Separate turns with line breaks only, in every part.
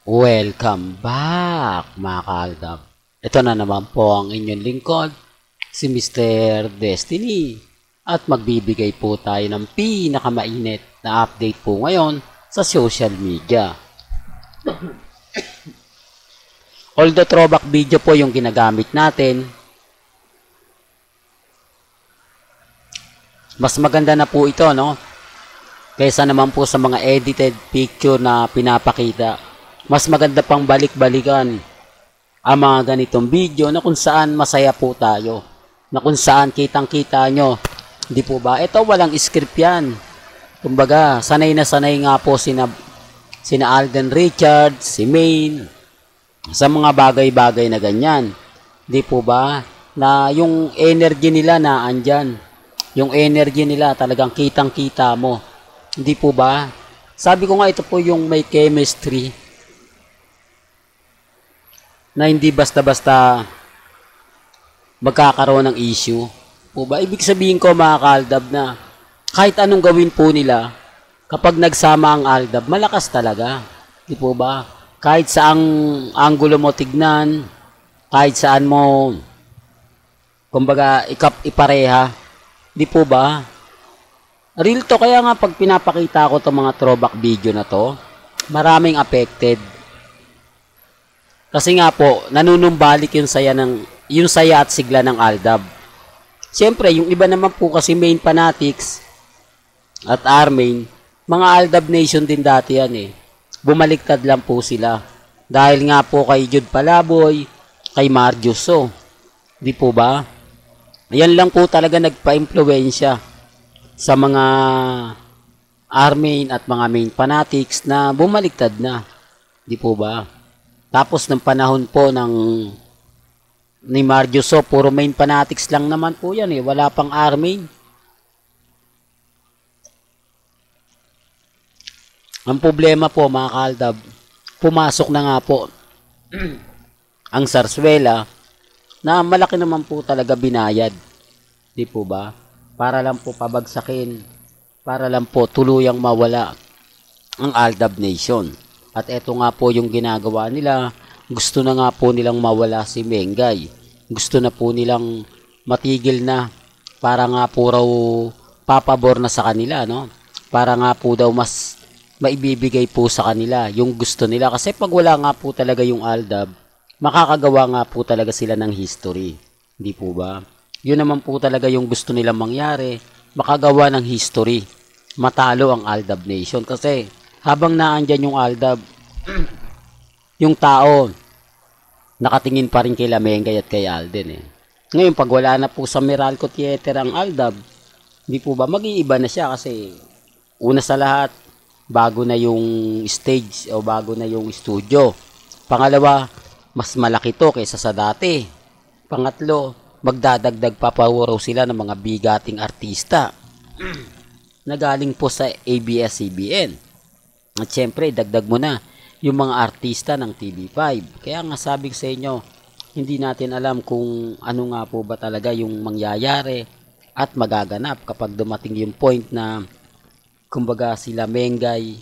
Welcome back mga kaaldab. Ito na naman po ang inyong lingkod, si Mr. Destiny. At magbibigay po tayo ng pinakamainit na update po ngayon sa social media. Although throwback video po yung ginagamit natin, mas maganda na po ito, no? Kaysa naman po sa mga edited picture na pinapakita. Mas maganda pang balik-balikan ang mga ganitong video na kung saan masaya po tayo. Na kung saan kitang-kita nyo. Hindi po ba? Ito walang script yan. Kumbaga, sanay na sanay nga po sina Alden Richards, si Maine, sa mga bagay-bagay na ganyan. Hindi po ba? Na yung energy nila na andyan. Yung energy nila talagang kitang-kita mo. Hindi po ba? Sabi ko nga ito po yung may chemistry na hindi basta-basta magkakaroon ng issue. Po ba? Ibig sabihin ko mga kaaldab na kahit anong gawin po nila, kapag nagsama ang aldab, malakas talaga. Di po ba? Kahit saang anggulo mo tignan, kahit saan mo, kumbaga, ipareha. Di po ba? Real to, kaya nga pag pinapakita ko itong mga throwback video na to, maraming affected. Kasi nga po, nanunumbalik yung saya at sigla ng aldab. Siyempre, yung iba naman po kasi main fanatics at Armain, mga aldab nation din dati yan eh. Bumaliktad lang po sila. Dahil nga po kay Jude Palaboy, kay Marjoso. Di po ba? Yan lang po talaga nagpa-impluensya sa mga Armain at mga main fanatics na bumaliktad na. Di po ba? Tapos ng panahon po ni Marjoso, puro main fanatics lang naman po yan eh. Wala pang Armain. Ang problema po mga kaaldab, pumasok na nga po ang Sarsuela na malaki naman po talaga binayad. Di po ba? Para lang po pabagsakin, para lang po tuluyang mawala ang Aldab Nation. At eto nga po yung ginagawa nila, gusto na nga po nilang mawala si Mengay. Gusto na po nilang matigil na para nga po raw papabor na sa kanila, no? Para nga po daw mas maibibigay po sa kanila yung gusto nila. Kasi pag wala nga po talaga yung Aldab, makakagawa nga po talaga sila ng history. Hindi po ba? Yun naman po talaga yung gusto nilang mangyari, makagawa ng history. Matalo ang Aldab Nation. Kasi habang naandyan yung Aldab, yung tao, nakatingin pa rin kay Lamengay at kay Alden eh. Ngayon, pag wala na po sa Meralco Theater ang Aldab, hindi po ba, mag-iiba na siya kasi una sa lahat, bago na yung stage o bago na yung studio. Pangalawa, mas malaki to kaysa sa dati. Pangatlo, magdadagdag pa raw sila ng mga bigating artista na galing po sa ABS-CBN. At syempre, dagdag mo na yung mga artista ng TV5. Kaya nga sabi ko sa inyo, hindi natin alam kung ano nga po ba talaga yung mangyayari at magaganap kapag dumating yung point na kumbaga sila Mengay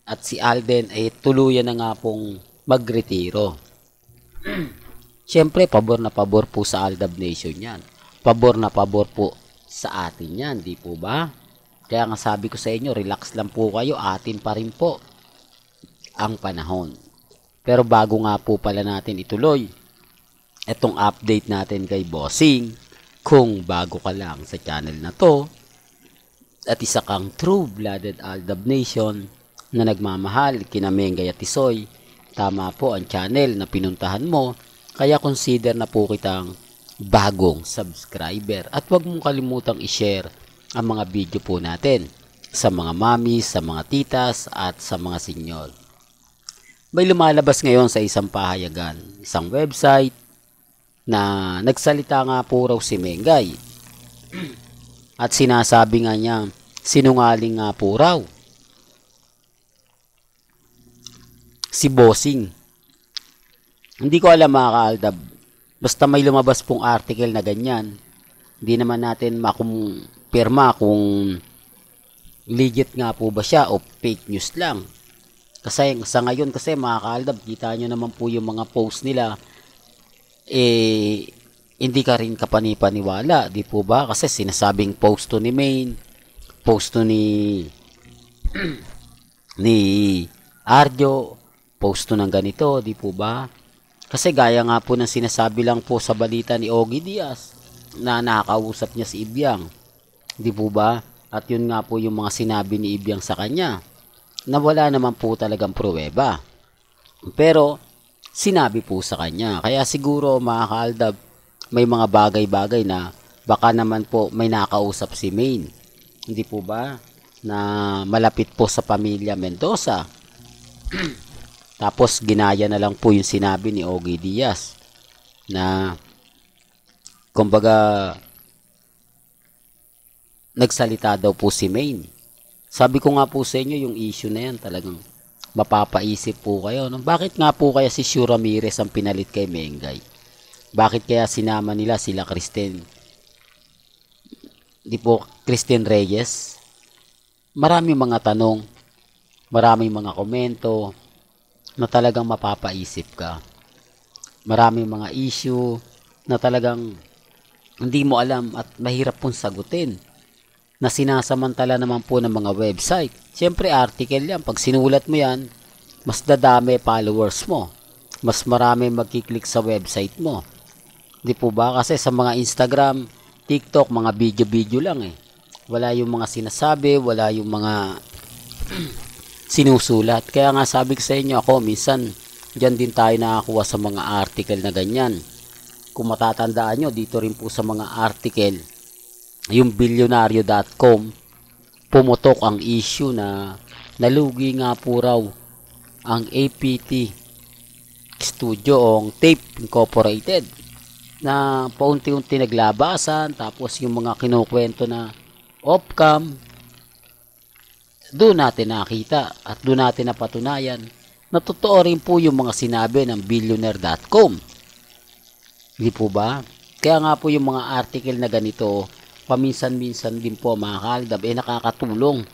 at si Alden ay tuluyan na nga pong magretiro. Siyempre, pabor na pabor po sa Aldab Nation yan. Pabor na pabor po sa atin yan, di po ba? Kaya nga sabi ko sa inyo, relax lang po kayo, atin pa rin po ang panahon. Pero bago nga po pala natin ituloy, etong update natin kay Bossing, kung bago ka lang sa channel na to, at isa kang true-blooded Aldab Nation na nagmamahal kina Mengay at Tisoy, tama po ang channel na pinuntahan mo, kaya consider na po kitang bagong subscriber. At huwag mong kalimutang i-share ang mga video po natin sa mga mami, sa mga titas at sa mga senyor. May lumalabas ngayon sa isang pahayagan, isang website na nagsalita nga po raw si Mengay. At sinasabi nga niya, sinungaling nga po raw si Bossing. Hindi ko alam mga kaaldab, basta may lumabas pong article na ganyan, hindi naman natin makumpirma kung legit nga po ba siya o fake news lang. Kasi sa ngayon kasi mga kaaldab, kita nyo naman po yung mga post nila, eh, hindi ka rin kapanipaniwala, di po ba? Kasi sinasabing post to ni Maine, post to ni Arjo, post to ng ganito, di po ba? Kasi gaya nga po ng sinasabi lang po sa balita ni Ogie Diaz na nakakausap niya si Ibiang, di po ba? At yun nga po yung mga sinabi ni Ibiang sa kanya na wala naman po talagang pruweba. Pero sinabi po sa kanya. Kaya siguro mga kaaldab, may mga bagay-bagay na baka naman po may nakausap si Maine. Hindi po ba? Na malapit po sa pamilya Mendoza. Tapos ginaya na lang po yung sinabi ni Ogie Diaz na kumbaga nagsalita daw po si Maine. Sabi ko nga po sa inyo, yung issue na yan talagang mapapaisip po kayo. No? Bakit nga po kaya si Shu Ramirez ang pinalit kay Mengay? Bakit kaya sinama nila sila Kristen? Di po, Kristen Reyes? Maraming mga tanong, maraming mga komento na talagang mapapaisip ka. Maraming mga issue na talagang hindi mo alam at mahirap pong sagutin, na sinasamantala naman po ng mga website. Siyempre, article yan. Pag sinulat mo yan, mas dadami followers mo. Mas marami magkiklik sa website mo. Di po ba? Kasi sa mga Instagram, TikTok, mga video-video lang eh. Wala yung mga sinasabi, wala yung mga sinusulat. Kaya nga sabi ko sa inyo, ako minsan, dyan din tayo nakakuha sa mga article na ganyan. Kung matatandaan nyo, dito rin po sa mga article, yung bilyonaryo.com, pumutok ang issue na nalugi nga po raw ang APT Studio o Tape Incorporated, na paunti-unti naglabasan. Tapos yung mga kinukwento na off-cam, doon natin nakita at doon natin napatunayan na totoo rin po yung mga sinabi ng billionaire.com. Hindi po ba? Kaya nga po yung mga article na ganito, paminsan-minsan din po mga kaaldab, nakakatulong.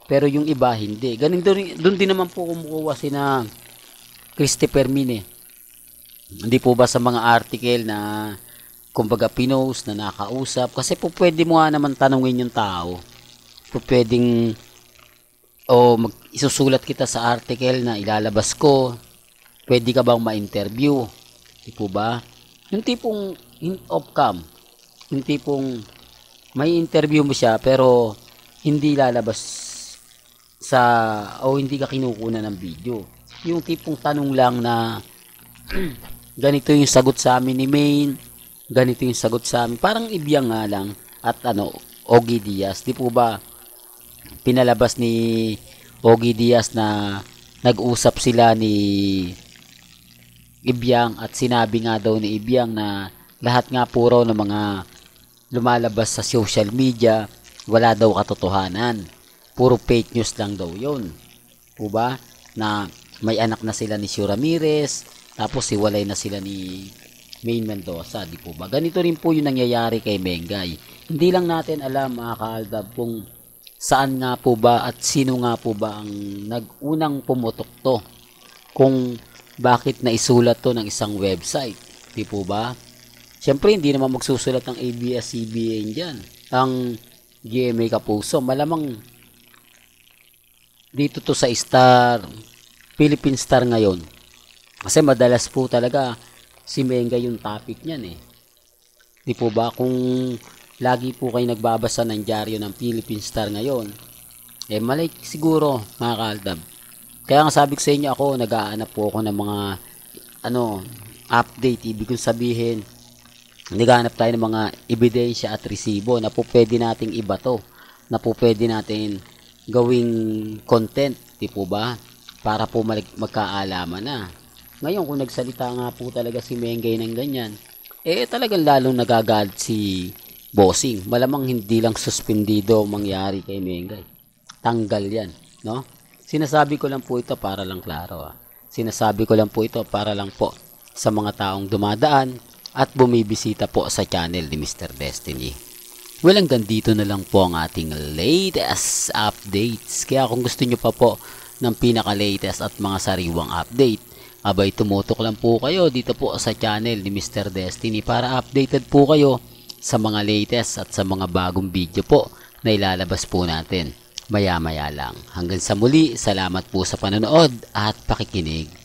Pero yung iba hindi. Ganun doon din naman po kumukuha sina Christopher Mine. Hindi po ba sa mga article na kumbaga pinost na nakausap? Kasi po pwede mo nga naman tanungin yung tao. Po pwedeng isusulat kita sa article na ilalabas ko. Pwede ka bang ma-interview? Hindi po ba? Yung tipong off-cam. Yung tipong may interview mo siya pero hindi lalabas hindi ka kinukuha ng video. Yung tipong tanong lang na ganito yung sagot sa amin ni Maine, ganito yung sagot sa amin. Parang Ibiang nga lang at Ogie Diaz. Di po ba pinalabas ni Ogie Diaz na nag-usap sila ni Ibiang at sinabi nga daw ni Ibiang na lahat nga po raw ng mga lumalabas sa social media, wala daw katotohanan. Puro fake news lang daw yun. Po ba? Na may anak na sila ni Shu Ramirez, tapos hiwalay na sila ni Maine Mendoza. Di po ba? Ganito rin po yung nangyayari kay Mengay. Hindi lang natin alam mga kaaldab kung saan nga po ba at sino nga po ba ang nag-unang pumutok to. Kung bakit naisulat to ng isang website. Di po ba? Siyempre, hindi naman magsusulat ng ABS-CBN dyan. Ang GMA Kapuso, malamang dito to sa Philippine Star ngayon. Kasi madalas po talaga si Mengay yung topic niyan eh. Di po ba? Kung lagi po kayo nagbabasa ng dyaryo ng Philippine Star ngayon, malay siguro mga kaaldab. Kaya nga sabi ko sa inyo, ako nag-aanap po ako ng mga update. Ibig kong sabihin, naghahanap tayo ng mga ebidensya at resibo na po pwede nating ibato, na po pwede natin gawing content, di po ba? Para po magkaalaman na. Ngayon, kung nagsalita nga po talaga si Mengay ng ganyan, talagang lalong nagagalit si Bossing. Malamang hindi lang suspendido mangyari kay Mengay. Tanggal yan, no? Sinasabi ko lang po ito para lang klaro. Sinasabi ko lang po ito para lang po sa mga taong dumadaan at bumibisita po sa channel ni Mr. Destiny. Well, hanggang dito na lang po ang ating latest updates. Kaya kung gusto nyo pa po ng pinaka-latest at mga sariwang update. Abay, tumutok lang po kayo dito po sa channel ni Mr. Destiny para updated po kayo sa mga latest at sa mga bagong video po na ilalabas po natin maya-maya lang. Hanggang sa muli, salamat po sa panonood at pakikinig.